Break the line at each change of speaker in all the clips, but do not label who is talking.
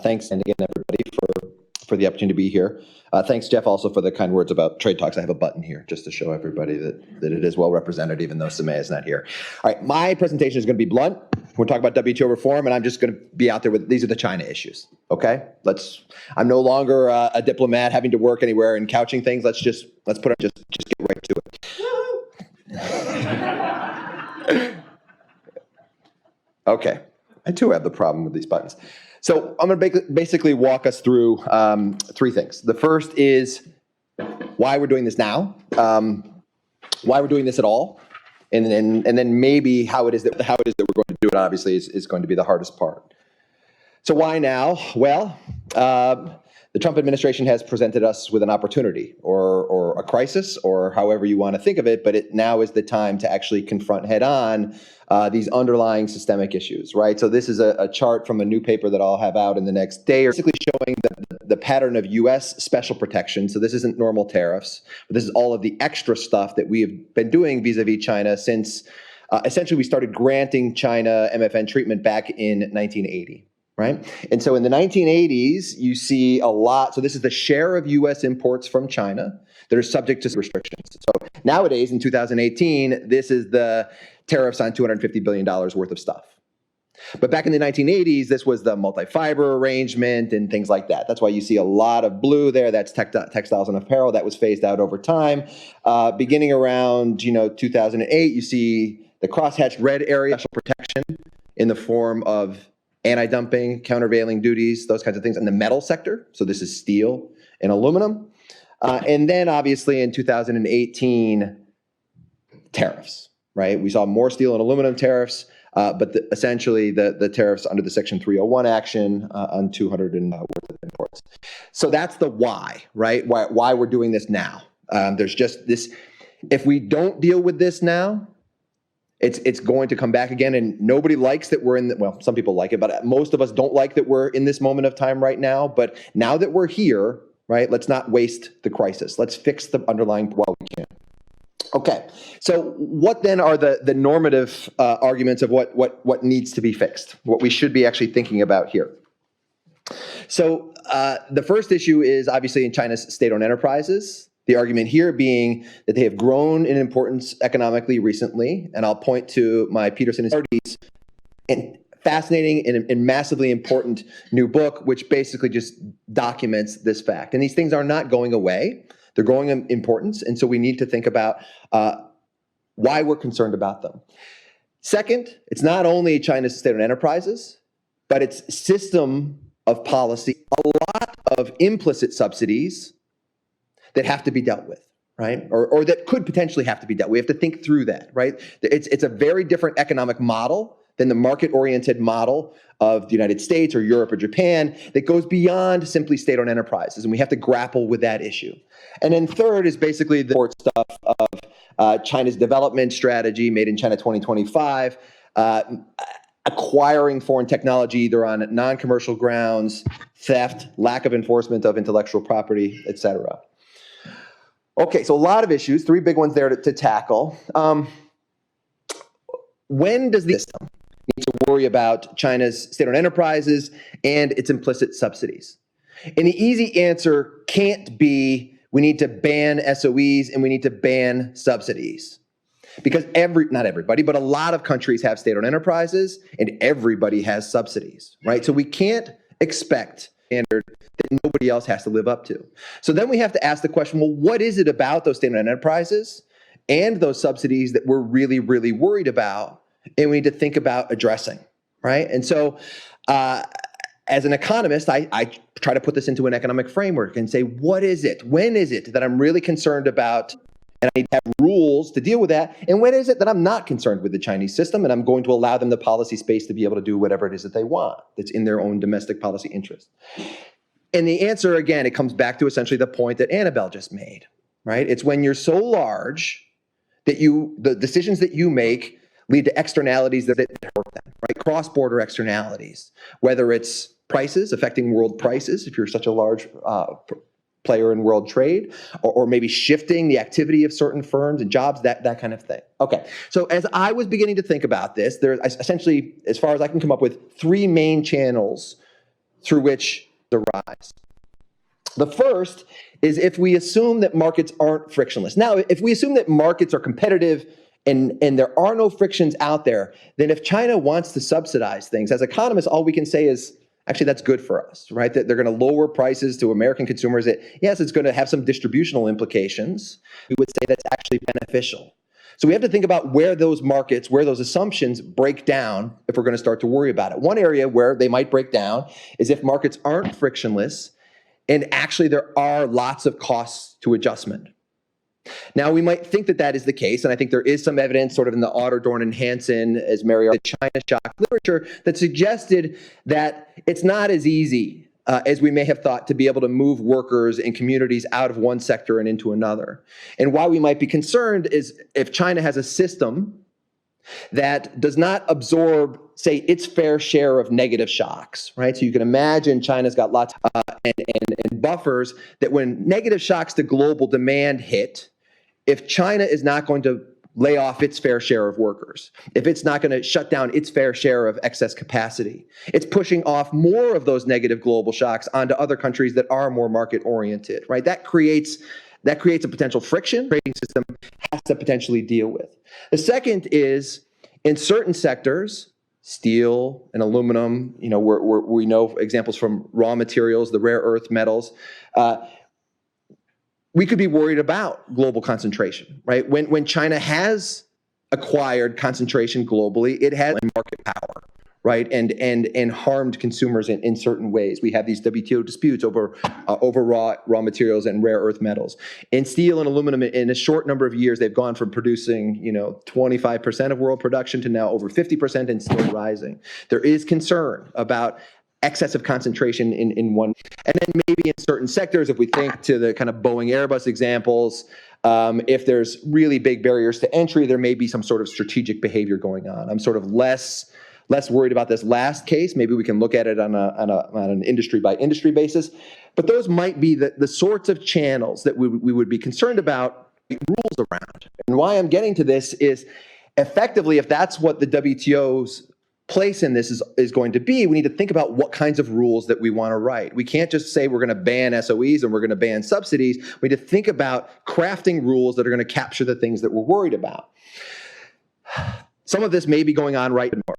Thanks, and again, everybody, for the opportunity to be here. Thanks, Jeff, also for the kind words about trade talks. I have a button here just to show everybody that it is well represented, even though Samaya is not here. All right, my presentation is going to be blunt. We're talking about WTO reform, and I'm just going to be out there with these are the China issues. Okay, I'm no longer a diplomat having to work anywhere and couching things. Let's just get right to it. Okay, I too have the problem with these buttons. So I'm going to basically walk us through three things. The first is why we're doing this now, why we're doing this at all, and then maybe how it is that we're going to do it. Obviously, is going to be the hardest part. So why now? Well, the Trump administration has presented us with an opportunity or a crisis, or however you want to think of it, but now is the time to actually confront head on these underlying systemic issues, right? So this is a chart from a new paper that I'll have out in the next day, basically showing the pattern of U.S. special protection. So this isn't normal tariffs, but this is all of the extra stuff that we have been doing vis-a-vis China since essentially we started granting China MFN treatment back in 1980. Right? And so in the 1980s, you see a lot. So this is the share of U.S. imports from China that are subject to restrictions. So nowadays, in 2018, this is the tariffs on $250 billion worth of stuff. But back in the 1980s, this was the multi-fiber arrangement and things like that. That's why you see a lot of blue there. That's textiles and apparel. That was phased out over time. Beginning around 2008, you see the crosshatched red area, special protection in the form of anti-dumping, countervailing duties, those kinds of things in the metal sector. So this is steel and aluminum. And then obviously in 2018, tariffs, right? We saw more steel and aluminum tariffs, but essentially the tariffs under the Section 301 action on 200 and worth of imports. So that's the why, right? Why we're doing this now. There's just this, if we don't deal with this now, it's going to come back again, and nobody likes that we're in well, some people like it, but most of us don't like that we're in this moment of time right now. But now that we're here, right, let's not waste the crisis. Let's fix the underlying while we can. Okay, so what then are the normative arguments of what needs to be fixed, what we should be actually thinking about here? So the first issue is obviously in China's state-owned enterprises. The argument here being that they have grown in importance economically recently, and I'll point to my Peterson Institute and fascinating and massively important new book, which basically just documents this fact. And these things are not going away; they're growing in importance, and so we need to think about why we're concerned about them. Second, it's not only China's state-owned enterprises, but its system of policy, a lot of implicit subsidies that have to be dealt with, right? Or that could potentially have to be dealt with. We have to think through that, right? It's a very different economic model than the market-oriented model of the United States or Europe or Japan that goes beyond simply state-owned enterprises, and we have to grapple with that issue. And then third is basically the support stuff of China's development strategy, Made in China 2025, acquiring foreign technology either on non-commercial grounds, theft, lack of enforcement of intellectual property, et cetera. Okay, so a lot of issues, three big ones there to tackle. When does the system need to worry about China's state-owned enterprises and its implicit subsidies? And the easy answer can't be we need to ban SOEs and we need to ban subsidies. Because not everybody, but a lot of countries have state-owned enterprises and everybody has subsidies, right? So we can't expect standard that nobody else has to live up to. So then we have to ask the question, well, what is it about those state-owned enterprises and those subsidies that we're really, really worried about and we need to think about addressing, right? And so as an economist, I try to put this into an economic framework and say, what is it? When is it that I'm really concerned about and I need to have rules to deal with that? And when is it that I'm not concerned with the Chinese system and I'm going to allow them the policy space to be able to do whatever it is that they want that's in their own domestic policy interest? And the answer, again, it comes back to essentially the point that Annabelle just made, right? It's when you're so large that the decisions that you make lead to externalities that hurt them, right? Cross-border externalities, whether it's prices affecting world prices, if you're such a large player in world trade, or maybe shifting the activity of certain firms and jobs, that kind of thing. Okay, so as I was beginning to think about this, there's essentially, as far as I can come up with, three main channels through which the rise. The first is if we assume that markets aren't frictionless. Now, if we assume that markets are competitive and there are no frictions out there, then if China wants to subsidize things, as economists, all we can say is, actually, that's good for us, right? That they're going to lower prices to American consumers. Yes, it's going to have some distributional implications. We would say that's actually beneficial. So we have to think about where those markets, where those assumptions break down if we're going to start to worry about it. One area where they might break down is if markets aren't frictionless and actually there are lots of costs to adjustment. Now, we might think that that is the case, and I think there is some evidence sort of in the Otter, Dorn, and Hansen, as Mary, the China shock literature that suggested that it's not as easy as we may have thought to be able to move workers and communities out of one sector and into another. And why we might be concerned is if China has a system that does not absorb, say, its fair share of negative shocks, right? So you can imagine China's got lots and buffers that when negative shocks to global demand hit, if China is not going to lay off its fair share of workers, if it's not going to shut down its fair share of excess capacity, it's pushing off more of those negative global shocks onto other countries that are more market-oriented, right? That creates a potential friction trading system has to potentially deal with. The second is in certain sectors, steel and aluminum, we know examples from raw materials, the rare earth metals, we could be worried about global concentration, right? When China has acquired concentration globally, it has market power, right? And harmed consumers in certain ways. We have these WTO disputes over raw materials and rare earth metals. In steel and aluminum, in a short number of years, they've gone from producing 25% of world production to now over 50% and still rising. There is concern about excessive concentration in one. And then maybe in certain sectors, if we think to the kind of Boeing Airbus examples, if there's really big barriers to entry, there may be some sort of strategic behavior going on. I'm sort of less worried about this last case. Maybe we can look at it on an industry by industry basis. But those might be the sorts of channels that we would be concerned about rules around. And why I'm getting to this is effectively, if that's what the WTO's place in this is going to be, we need to think about what kinds of rules that we want to write. We can't just say we're going to ban SOEs and we're going to ban subsidies. We need to think about crafting rules that are going to capture the things that we're worried about. Some of this may be going on right now.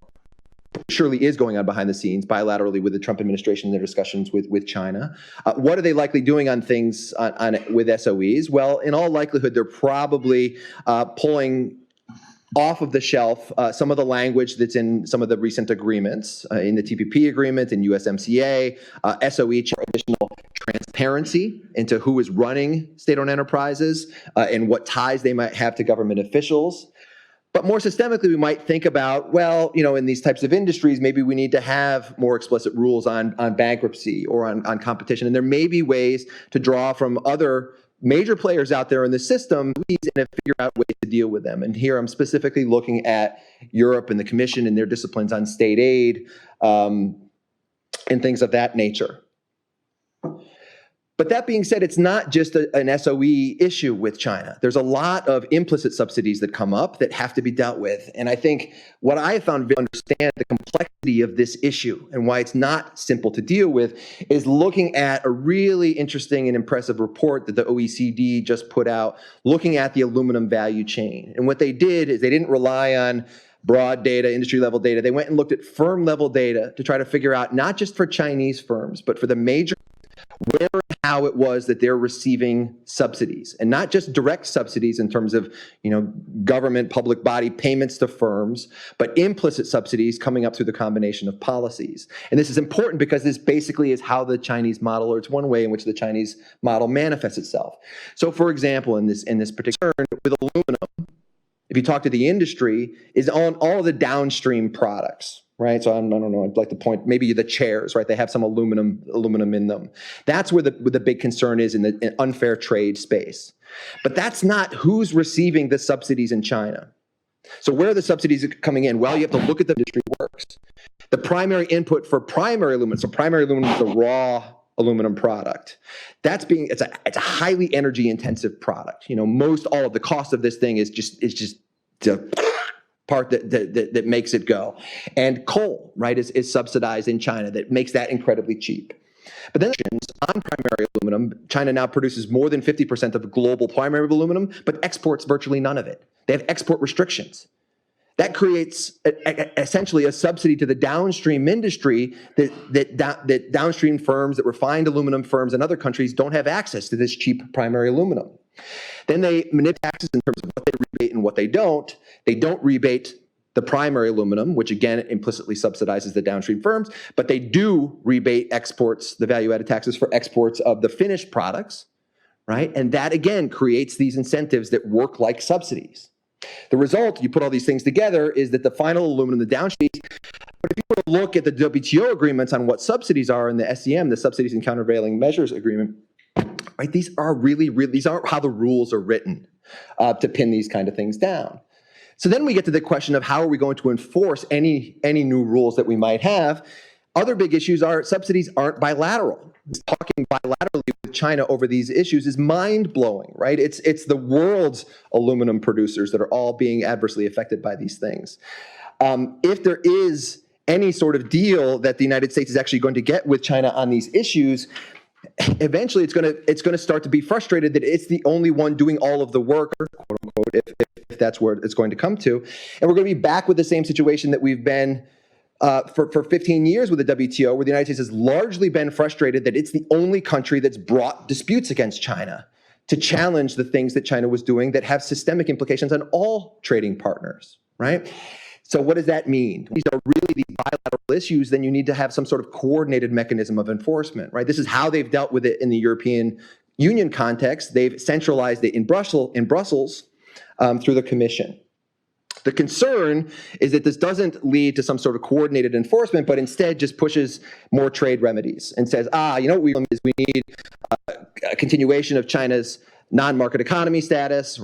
Surely is going on behind the scenes bilaterally with the Trump administration in their discussions with China. What are they likely doing on things with SOEs? Well, in all likelihood, they're probably pulling off of the shelf some of the language that's in some of the recent agreements, in the TPP agreement, in USMCA, SOE, additional transparency into who is running state-owned enterprises and what ties they might have to government officials. But more systemically, we might think about, well, in these types of industries, maybe we need to have more explicit rules on bankruptcy or on competition. And there may be ways to draw from other major players out there in the system and figure out ways to deal with them. And here I'm specifically looking at Europe and the Commission and their disciplines on state aid and things of that nature. But that being said, it's not just an SOE issue with China. There's a lot of implicit subsidies that come up that have to be dealt with. And I think what I have found to understand the complexity of this issue and why it's not simple to deal with is looking at a really interesting and impressive report that the OECD just put out looking at the aluminum value chain. And what they did is they didn't rely on broad data, industry level data. They went and looked at firm level data to try to figure out, not just for Chinese firms, but for the major, where and how it was that they're receiving subsidies, and not just direct subsidies in terms of, government, public body payments to firms, but implicit subsidies coming up through the combination of policies. And this is important because this basically is how the Chinese model, or it's one way in which the Chinese model manifests itself. So, for example, in this particular with aluminum, if you talk to the industry, is on all of the downstream products. Right, so I don't know. I'd like to point maybe the chairs. Right, they have some aluminum in them. That's where the big concern is in the unfair trade space. But that's not who's receiving the subsidies in China. So where are the subsidies coming in? Well, you have to look at the industry works. The primary input for primary aluminum. So primary aluminum is the raw aluminum product. It's a highly energy intensive product. Most all of the cost of this thing is just part that makes it go. And coal, right, is subsidized in China. That makes that incredibly cheap. But then on primary aluminum, China now produces more than 50% of global primary aluminum, but exports virtually none of it. They have export restrictions. That creates essentially a subsidy to the downstream industry that downstream firms, that refined aluminum firms in other countries don't have access to this cheap primary aluminum. Then they manipulate taxes in terms of what they rebate and what they don't. They don't rebate the primary aluminum, which again implicitly subsidizes the downstream firms, but they do rebate exports, the value-added taxes for exports of the finished products, right? And that again creates these incentives that work like subsidies. The result, you put all these things together, is that the final aluminum, the downstream, but if you were to look at the WTO agreements on what subsidies are in the SCM, the Subsidies and Countervailing Measures Agreement, right? These are these aren't how the rules are written to pin these kind of things down. So then we get to the question of how are we going to enforce any new rules that we might have. Other big issues are subsidies aren't bilateral. Talking bilaterally with China over these issues is mind-blowing, right? It's the world's aluminum producers that are all being adversely affected by these things. If there is any sort of deal that the United States is actually going to get with China on these issues, eventually it's going to start to be frustrated that it's the only one doing all of the work, quote unquote, if that's where it's going to come to. And we're going to be back with the same situation that we've been for 15 years with the WTO, where the United States has largely been frustrated that it's the only country that's brought disputes against China to challenge the things that China was doing that have systemic implications on all trading partners, right? So what does that mean? These are really these bilateral issues, then you need to have some sort of coordinated mechanism of enforcement, right? This is how they've dealt with it in the European Union context. They've centralized it in Brussels through the Commission. The concern is that this doesn't lead to some sort of coordinated enforcement, but instead just pushes more trade remedies and says, you know what we need a continuation of China's non-market economy status,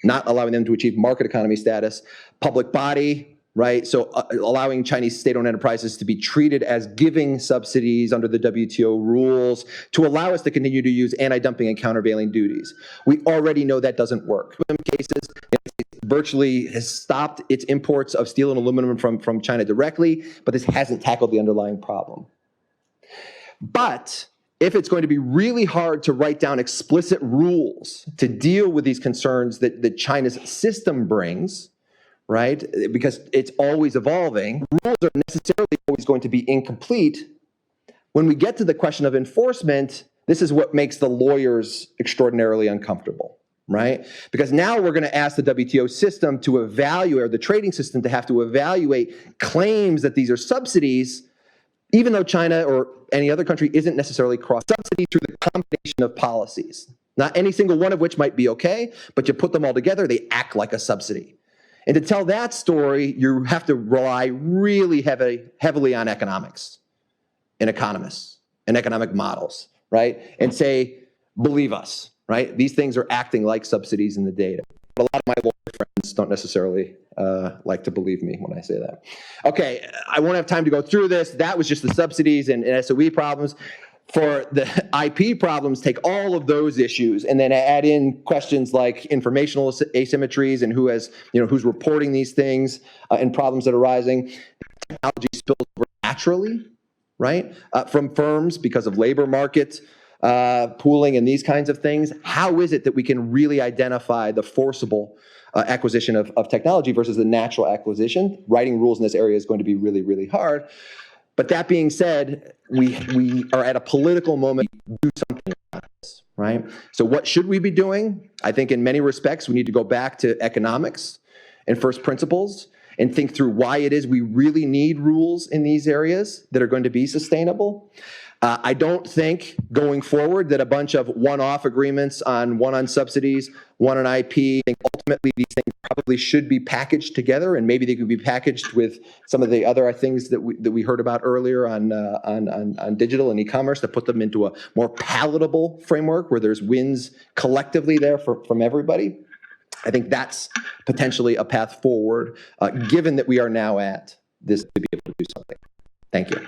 not allowing them to achieve market economy status, public body, right? So allowing Chinese state-owned enterprises to be treated as giving subsidies under the WTO rules to allow us to continue to use anti-dumping and countervailing duties. We already know that doesn't work. In some cases, it virtually has stopped its imports of steel and aluminum from China directly, but this hasn't tackled the underlying problem. But if it's going to be really hard to write down explicit rules to deal with these concerns that China's system brings, right? Because it's always evolving. Rules are necessarily always going to be incomplete. When we get to the question of enforcement, this is what makes the lawyers extraordinarily uncomfortable, right? Because now we're going to ask the WTO system to evaluate, or the trading system to have to evaluate claims that these are subsidies, even though China or any other country isn't necessarily cross-subsidy through the combination of policies. Not any single one of which might be okay, but you put them all together, they act like a subsidy. And to tell that story, you have to rely really heavily on economics and economists and economic models, right? And say, believe us, right? These things are acting like subsidies in the data. But a lot of my lawyer friends don't necessarily like to believe me when I say that. Okay, I won't have time to go through this. That was just the subsidies and SOE problems. For the IP problems, take all of those issues and then add in questions like informational asymmetries and who's reporting these things and problems that are arising. Technology spills over naturally, right, from firms because of labor market pooling and these kinds of things. How is it that we can really identify the forcible acquisition of technology versus the natural acquisition? Writing rules in this area is going to be really, really hard. But that being said, we are at a political moment to do something about this, right? So what should we be doing? I think in many respects, we need to go back to economics and first principles and think through why it is we really need rules in these areas that are going to be sustainable. I don't think going forward that a bunch of one-off agreements one on subsidies, one on IP, I think ultimately these things probably should be packaged together, and maybe they could be packaged with some of the other things that we heard about earlier on digital and e-commerce, to put them into a more palatable framework where there's wins collectively there from everybody. I think that's potentially a path forward, given that we are now at this to be able to do something. Thank you.